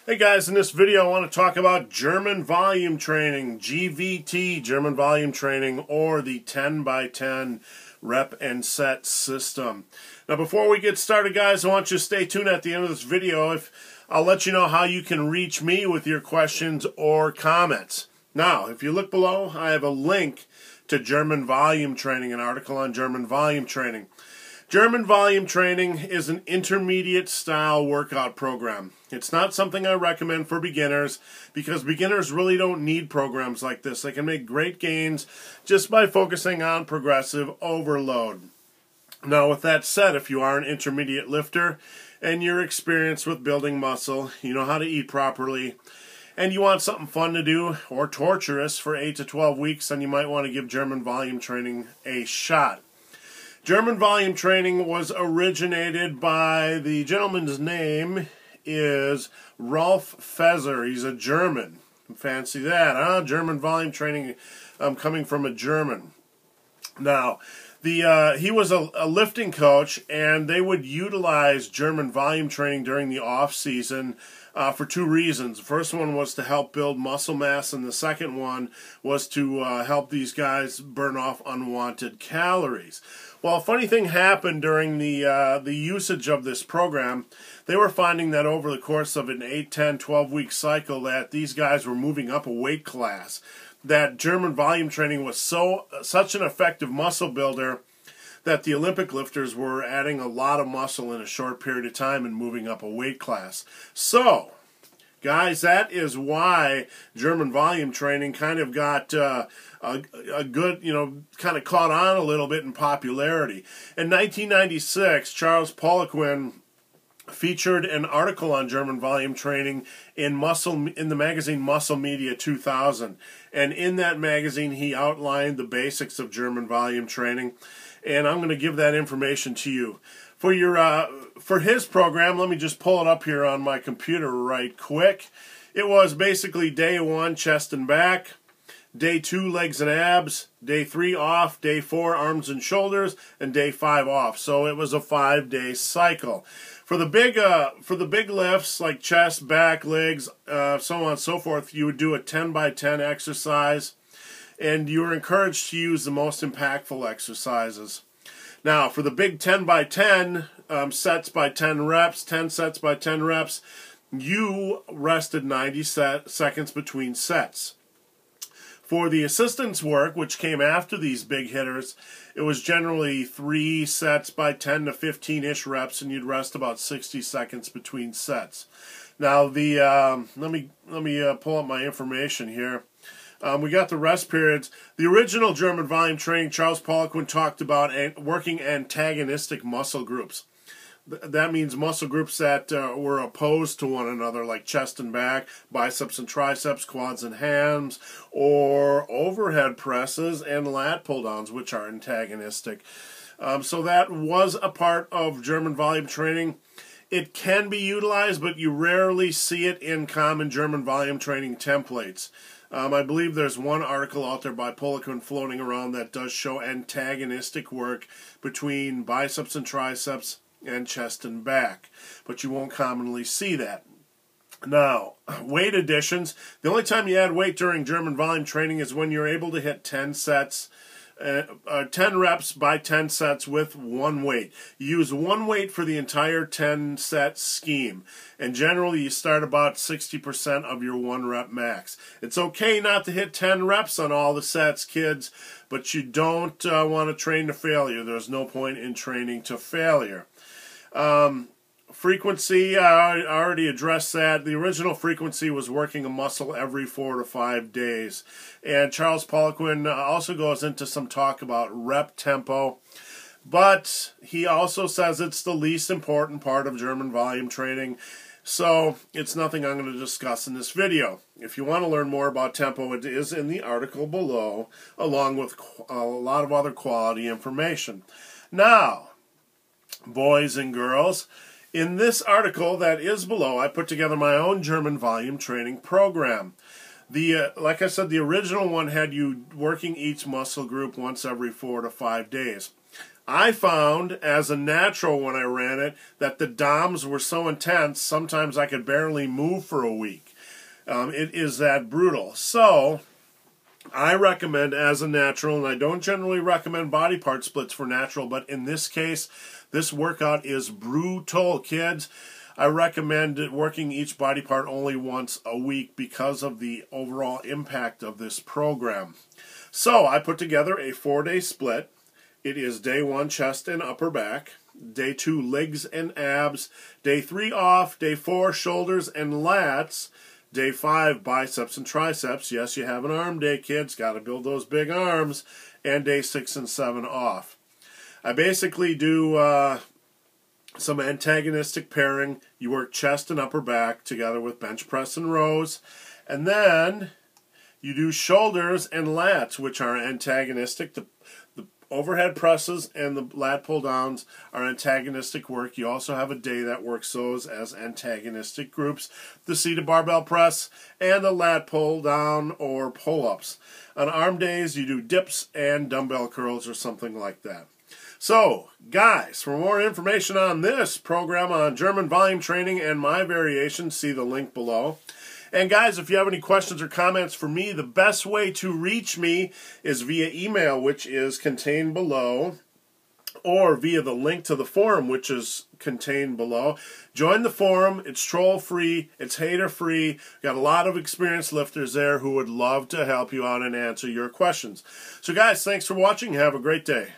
Hey guys, in this video I want to talk about German volume training, GVT, German volume training, or the 10 by 10 rep and set system. Now before we get started guys, I want you to stay tuned at the end of this video. I'll let you know how you can reach me with your questions or comments. Now, if you look below, I have a link to German volume training, an article on German volume training. German volume training is an intermediate style workout program. It's not something I recommend for beginners because beginners really don't need programs like this. They can make great gains just by focusing on progressive overload. Now with that said, if you are an intermediate lifter and you're experienced with building muscle, you know how to eat properly, and you want something fun to do or torturous for 8 to 12 weeks, then you might want to give German volume training a shot. German volume training was originated by, the gentleman's name is Rolf Feser. He's a German. Fancy that, huh? German volume training coming from a German. Now, he was a lifting coach, and they would utilize German volume training during the off-season for two reasons. The first one was to help build muscle mass, and the second one was to help these guys burn off unwanted calories. Well, a funny thing happened during the usage of this program. They were finding that over the course of an 8, 10, 12-week cycle that these guys were moving up a weight class. That German volume training was such an effective muscle builder that the Olympic lifters were adding a lot of muscle in a short period of time and moving up a weight class. So, guys, that is why German volume training kind of got a good, kind of caught on a little bit in popularity. In 1996, Charles Poliquin featured an article on German volume training in the magazine Muscle Media 2000, and in that magazine he outlined the basics of German volume training, and I'm going to give that information to you. For his program, let me just pull it up here on my computer right quick. It was basically day 1 chest and back, day 2 legs and abs, day 3 off, day 4 arms and shoulders, and day 5 off. So it was a 5-day cycle. For the big lifts like chest, back, legs, so on and so forth, you would do a 10 by 10 exercise, and you were encouraged to use the most impactful exercises. Now, for the big 10 by 10 sets by 10 reps, 10 sets by 10 reps, you rested 90 seconds between sets. For the assistance work, which came after these big hitters, it was generally 3 sets by 10 to 15-ish reps, and you'd rest about 60 seconds between sets. Now, let me pull up my information here. We got the rest periods. The original German volume training, Charles Poliquin talked about working antagonistic muscle groups. That means muscle groups that were opposed to one another, like chest and back, biceps and triceps, quads and hams, or overhead presses and lat pull-downs, which are antagonistic. So that was a part of German volume training. It can be utilized, but you rarely see it in common German volume training templates. I believe there's one article out there by Poliquin floating around that does show antagonistic work between biceps and triceps and chest and back, but you won't commonly see that. Now, weight additions. The only time you add weight during German volume training is when you're able to hit 10 sets, 10 reps by 10 sets with one weight. You use one weight for the entire 10 set scheme, and generally you start about 60% of your 1 rep max. It's okay not to hit 10 reps on all the sets, kids, but you don't want to train to failure. There's no point in training to failure. Frequency, I already addressed that. The original frequency was working a muscle every 4 to 5 days. And Charles Poliquin also goes into some talk about rep tempo. But he also says it's the least important part of German volume training. So it's nothing I'm going to discuss in this video. If you want to learn more about tempo, it is in the article below, along with a lot of other quality information. Now, boys and girls, in this article that is below, I put together my own German volume training program. Like I said, the original one had you working each muscle group once every 4 to 5 days. I found as a natural when I ran it that the DOMs were so intense, sometimes I could barely move for a week. It is that brutal. So I recommend as a natural, and I don't generally recommend body part splits for natural, but in this case, this workout is brutal, kids. I recommend working each body part only once a week because of the overall impact of this program. So I put together a 4-day split. It is day 1, chest and upper back. Day 2, legs and abs. Day 3 off. Day 4, shoulders and lats. Day 5, biceps and triceps. Yes, you have an arm day, kids. Got to build those big arms. And day 6 and 7 off. I basically do some antagonistic pairing. You work chest and upper back together with bench press and rows. And then you do shoulders and lats, which are antagonistic. The overhead presses and the lat pull downs are antagonistic work. You also have a day that works those as antagonistic groups. The seated barbell press and the lat pull down or pull-ups. On arm days, you do dips and dumbbell curls or something like that. So, guys, for more information on this program on German volume training and my variations, see the link below. And guys, if you have any questions or comments for me, the best way to reach me is via email, which is contained below, or via the link to the forum, which is contained below. Join the forum. It's troll-free. It's hater-free. Got a lot of experienced lifters there who would love to help you out and answer your questions. So guys, thanks for watching. Have a great day.